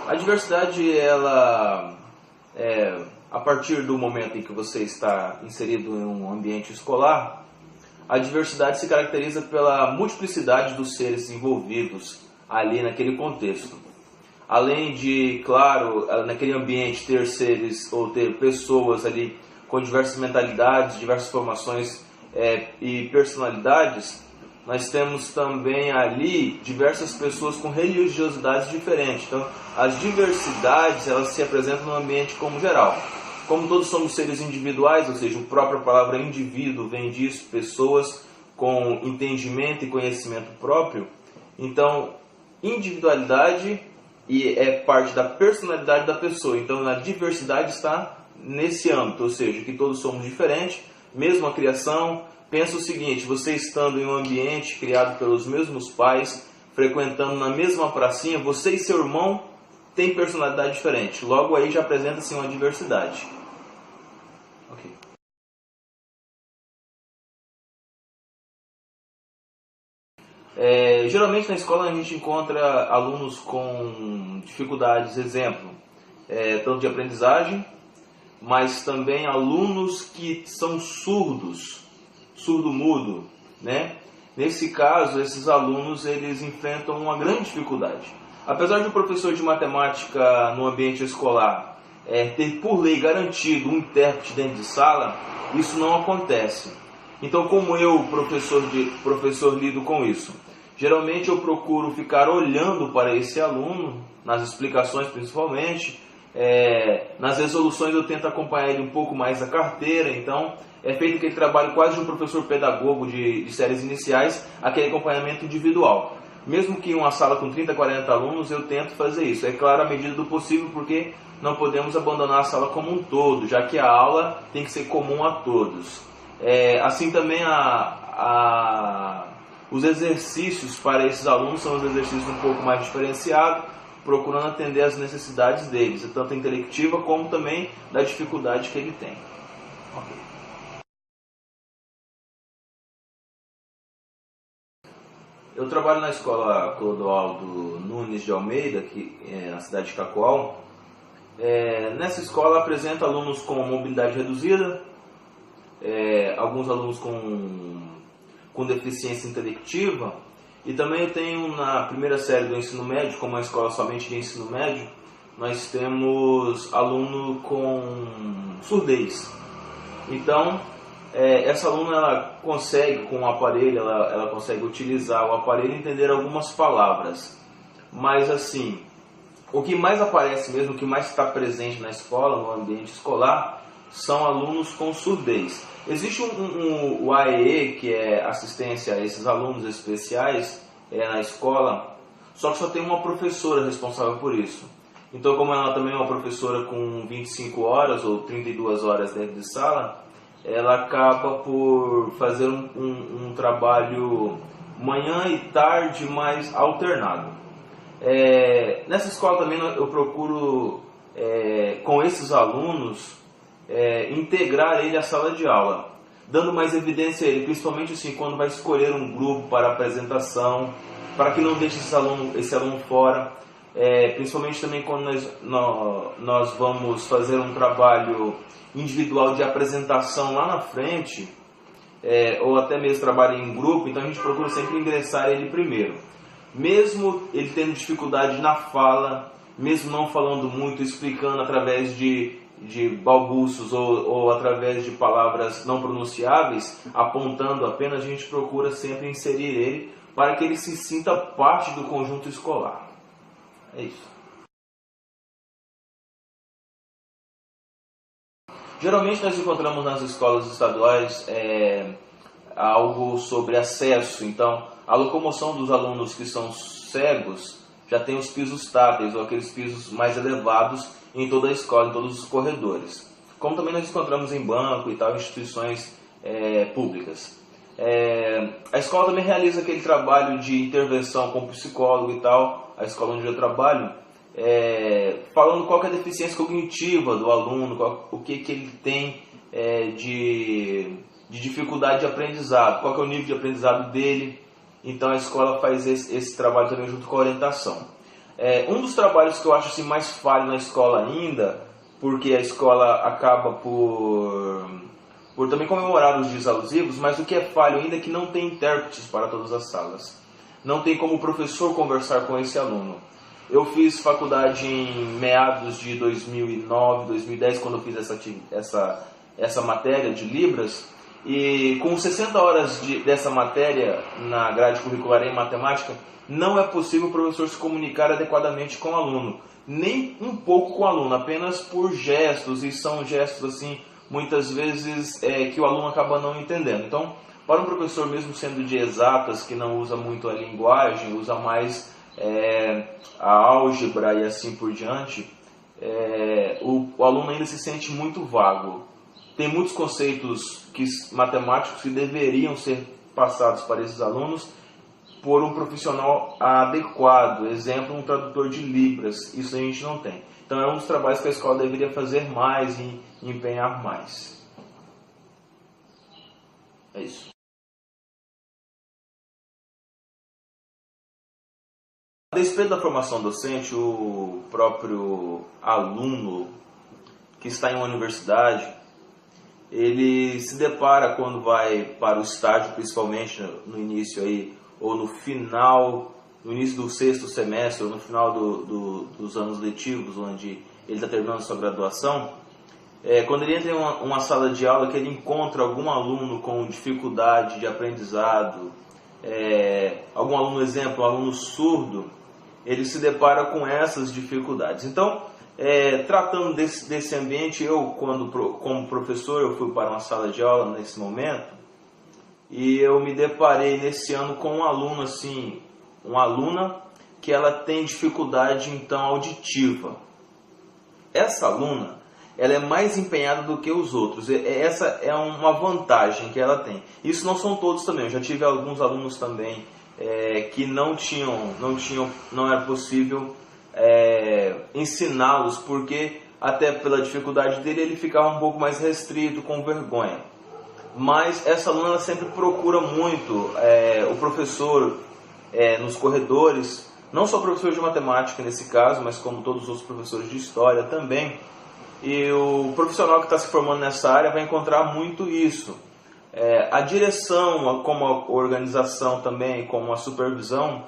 A diversidade, ela a partir do momento em que você está inserido em um ambiente escolar, a diversidade se caracteriza pela multiplicidade dos seres envolvidos ali naquele contexto. Além de, claro, naquele ambiente ter seres ou ter pessoas ali com diversas mentalidades, diversas formações e personalidades, nós temos também ali diversas pessoas com religiosidades diferentes. Então, as diversidades, elas se apresentam no ambiente como geral. Como todos somos seres individuais, ou seja, a própria palavra indivíduo vem disso, pessoas com entendimento e conhecimento próprio. Então, individualidade é parte da personalidade da pessoa. Então, a diversidade está nesse âmbito, ou seja, que todos somos diferentes, mesma criação. Pensa o seguinte, você estando em um ambiente criado pelos mesmos pais, frequentando na mesma pracinha, você e seu irmão têm personalidade diferente. Logo aí já apresenta-se uma diversidade. Ok. Geralmente na escola a gente encontra alunos com dificuldades, exemplo, tanto de aprendizagem, mas também alunos que são surdos, surdo-mudo, né? Nesse caso, esses alunos eles enfrentam uma grande dificuldade. Apesar de o professor de matemática no ambiente escolar ter por lei garantido um intérprete dentro de sala, isso não acontece. Então, como eu, professor, lido com isso? Geralmente eu procuro ficar olhando para esse aluno, nas explicações principalmente, nas resoluções eu tento acompanhar ele um pouco mais da carteira, então é feito aquele trabalho quase de um professor pedagogo de séries iniciais, aquele acompanhamento individual. Mesmo que em uma sala com 30, 40 alunos, eu tento fazer isso. É claro, à medida do possível, porque não podemos abandonar a sala como um todo, já que a aula tem que ser comum a todos. Assim também os exercícios para esses alunos são os exercícios um pouco mais diferenciados, procurando atender às necessidades deles, tanto a intelectiva como também da dificuldade que ele tem. Okay. Eu trabalho na escola Clodoaldo Nunes de Almeida, que é na cidade de Cacoal. Nessa escola apresento alunos com mobilidade reduzida, alguns alunos com deficiência intelectiva, e também eu tenho na primeira série do ensino médio, como uma escola somente de ensino médio, nós temos aluno com surdez. Então, essa aluna ela consegue, com o aparelho, ela consegue utilizar o aparelho e entender algumas palavras. Mas assim, o que mais aparece mesmo, o que mais está presente na escola, no ambiente escolar, são alunos com surdez. Existe o AEE, que é assistência a esses alunos especiais na escola, só que só tem uma professora responsável por isso. Então, como ela também é uma professora com 25 horas ou 32 horas dentro de sala, ela acaba por fazer um trabalho manhã e tarde mais alternado. Nessa escola também eu procuro, com esses alunos, integrar ele à sala de aula, dando mais evidência a ele, principalmente assim, quando vai escolher um grupo para apresentação, para que não deixe esse aluno fora, principalmente também quando nós vamos fazer um trabalho individual de apresentação lá na frente, ou até mesmo trabalho em grupo, então a gente procura sempre ingressar ele primeiro. Mesmo ele tendo dificuldade na fala, mesmo não falando muito, explicando através de balbucios ou através de palavras não pronunciáveis, apontando apenas, a gente procura sempre inserir ele para que ele se sinta parte do conjunto escolar. É isso. Geralmente nós encontramos nas escolas estaduais algo sobre acesso. Então, a locomoção dos alunos que são cegos já tem os pisos táteis, ou aqueles pisos mais elevados em toda a escola, em todos os corredores. Como também nós encontramos em banco e tal, instituições públicas. A escola também realiza aquele trabalho de intervenção com psicólogo e tal, a escola onde eu trabalho, falando qual que é a deficiência cognitiva do aluno, o que ele tem de dificuldade de aprendizado, qual que é o nível de aprendizado dele. Então a escola faz esse trabalho também junto com a orientação. Um dos trabalhos que eu acho assim, mais falho na escola ainda, porque a escola acaba por também comemorar os dias alusivos, mas o que é falho ainda é que não tem intérpretes para todas as salas. Não tem como o professor conversar com esse aluno. Eu fiz faculdade em meados de 2009, 2010, quando eu fiz essa matéria de Libras, e com 60 horas dessa matéria na grade curricular em matemática, não é possível o professor se comunicar adequadamente com o aluno, nem um pouco com o aluno, apenas por gestos, e são gestos assim, muitas vezes que o aluno acaba não entendendo. Então, para um professor mesmo sendo de exatas, que não usa muito a linguagem, usa mais a álgebra e assim por diante, o aluno ainda se sente muito vago. Tem muitos conceitos matemáticos que deveriam ser passados para esses alunos por um profissional adequado, exemplo, um tradutor de Libras. Isso a gente não tem. Então é um dos trabalhos que a escola deveria fazer mais e empenhar mais. É isso. A despeito da formação docente, o próprio aluno que está em uma universidade, ele se depara quando vai para o estágio, principalmente no início aí, ou no final, no início do sexto semestre, ou no final dos anos letivos, onde ele está terminando sua graduação, quando ele entra em uma sala de aula que ele encontra algum aluno com dificuldade de aprendizado, algum aluno, exemplo, um aluno surdo, ele se depara com essas dificuldades. Então, tratando desse ambiente, eu, como professor, eu fui para uma sala de aula nesse momento, e eu me deparei nesse ano com um aluno, assim, uma aluna que ela tem dificuldade, então, auditiva. Essa aluna, ela é mais empenhada do que os outros. Essa é uma vantagem que ela tem. Isso não são todos também. Eu já tive alguns alunos também que não era possível ensiná-los, porque até pela dificuldade dele ele ficava um pouco mais restrito, com vergonha. Mas essa aluna ela sempre procura muito o professor nos corredores, não só o professor de matemática nesse caso, mas como todos os outros professores de história também. E o profissional que está se formando nessa área vai encontrar muito isso. A direção, como a organização também, como a supervisão,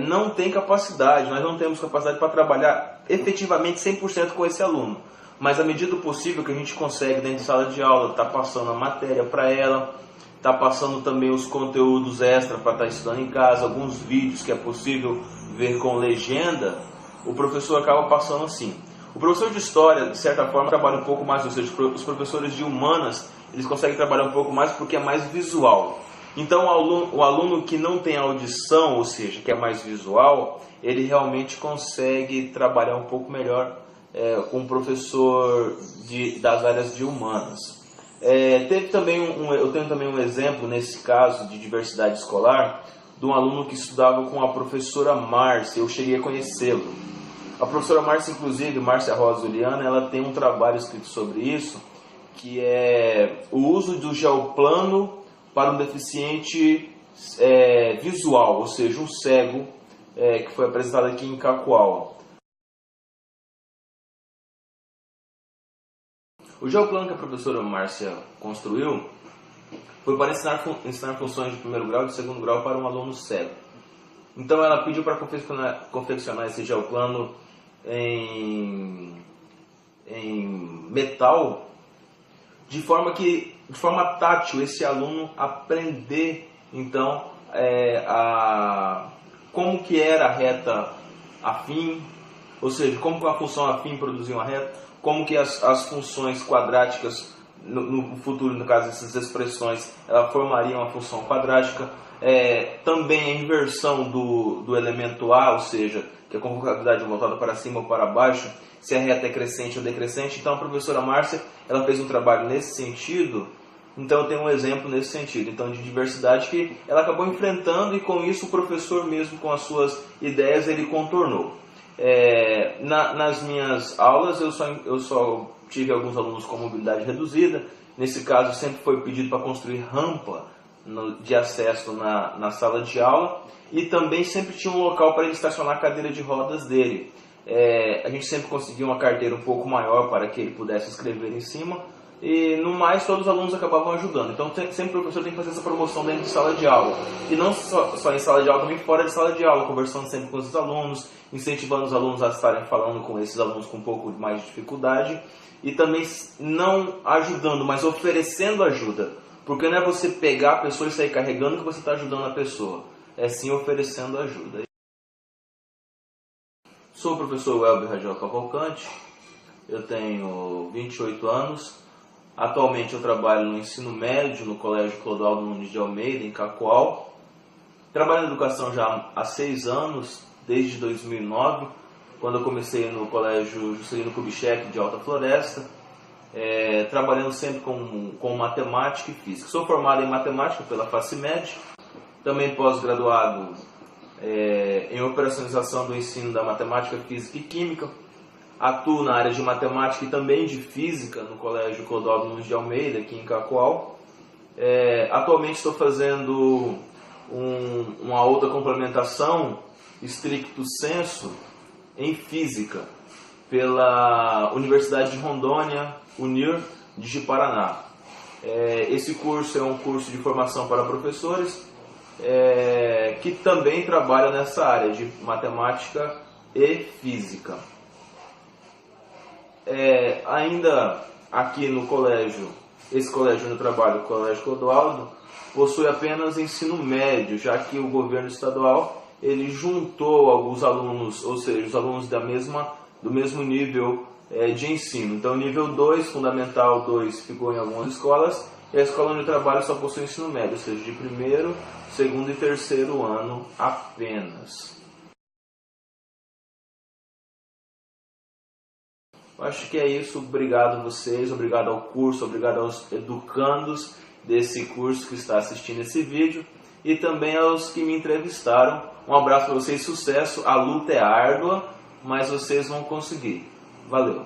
não tem capacidade, nós não temos capacidade para trabalhar efetivamente 100% com esse aluno. Mas à medida do possível que a gente consegue dentro de sala de aula, está passando a matéria para ela, está passando também os conteúdos extra para estar estudando em casa, alguns vídeos que é possível ver com legenda, o professor acaba passando assim. O professor de história, de certa forma, trabalha um pouco mais, ou seja, os professores de humanas, eles conseguem trabalhar um pouco mais porque é mais visual. Então o aluno que não tem audição, ou seja, que é mais visual, ele realmente consegue trabalhar um pouco melhor com um professor das áreas de humanas. Eu tenho também um exemplo, nesse caso, de diversidade escolar, de um aluno que estudava com a professora Márcia. Eu cheguei a conhecê-lo. A professora Márcia, inclusive, Márcia Rosa Juliana, ela tem um trabalho escrito sobre isso, que é o uso do geoplano para um deficiente visual, ou seja, um cego, que foi apresentado aqui em Cacoal. O geoplano que a professora Márcia construiu foi para ensinar funções de primeiro grau e de segundo grau para um aluno cego. Então ela pediu para confeccionar esse geoplano em metal, de forma tátil, esse aluno aprender então como que era a reta afim, ou seja, como a função afim produzia uma reta, como que as funções quadráticas no futuro, no caso dessas expressões, ela formaria uma função quadrática. Também a inversão do elemento A, ou seja, que é a concavidade voltada para cima ou para baixo, se a reta é crescente ou decrescente. Então a professora Márcia, ela fez um trabalho nesse sentido. Então eu tenho um exemplo nesse sentido, então, de diversidade que ela acabou enfrentando, e com isso o professor mesmo, com as suas ideias, ele contornou. Nas minhas aulas eu só tive alguns alunos com mobilidade reduzida. Nesse caso sempre foi pedido para construir rampa de acesso na sala de aula, e também sempre tinha um local para ele estacionar a cadeira de rodas dele. A gente sempre conseguia uma carteira um pouco maior para que ele pudesse escrever em cima, e no mais todos os alunos acabavam ajudando. Então sempre o professor tem que fazer essa promoção dentro de sala de aula, e não só em sala de aula, também fora de sala de aula, conversando sempre com os alunos, incentivando os alunos a estarem falando com esses alunos com um pouco mais de dificuldade, e também não ajudando, mas oferecendo ajuda, porque não é você pegar a pessoa e sair carregando que você está ajudando a pessoa, é sim oferecendo ajuda. Sou o professor Welber Rangel Cavalcante, eu tenho 28 anos, atualmente eu trabalho no ensino médio no Colégio Clodoaldo Nunes de Almeida, em Cacoal. Trabalho na educação já há 6 anos, desde 2009, quando eu comecei no Colégio Juscelino Kubitschek de Alta Floresta, trabalhando sempre com matemática e física. Sou formado em matemática pela FACIMED, também pós-graduado em operacionalização do ensino da matemática, física e química. Atuo na área de matemática e também de física no Colégio Clodoaldo Nunes de Almeida, aqui em Cacoal. Atualmente estou fazendo uma outra complementação, stricto sensu, em física, pela Universidade de Rondônia, UNIR, de Ji-Paraná. Esse curso é um curso de formação para professores, que também trabalham nessa área de matemática e física. Ainda aqui no colégio, esse colégio onde eu trabalho, o Colégio Clodoaldo, possui apenas ensino médio, já que o governo estadual ele juntou alguns alunos, ou seja, os alunos do mesmo nível de ensino. Então, nível 2, Fundamental 2, ficou em algumas escolas, e a escola onde eu trabalho só possui ensino médio, ou seja, de primeiro, segundo e terceiro ano apenas. Eu acho que é isso. Obrigado a vocês, obrigado ao curso, obrigado aos educandos desse curso que está assistindo esse vídeo, e também aos que me entrevistaram. Um abraço para vocês, sucesso. A luta é árdua, mas vocês vão conseguir. Valeu!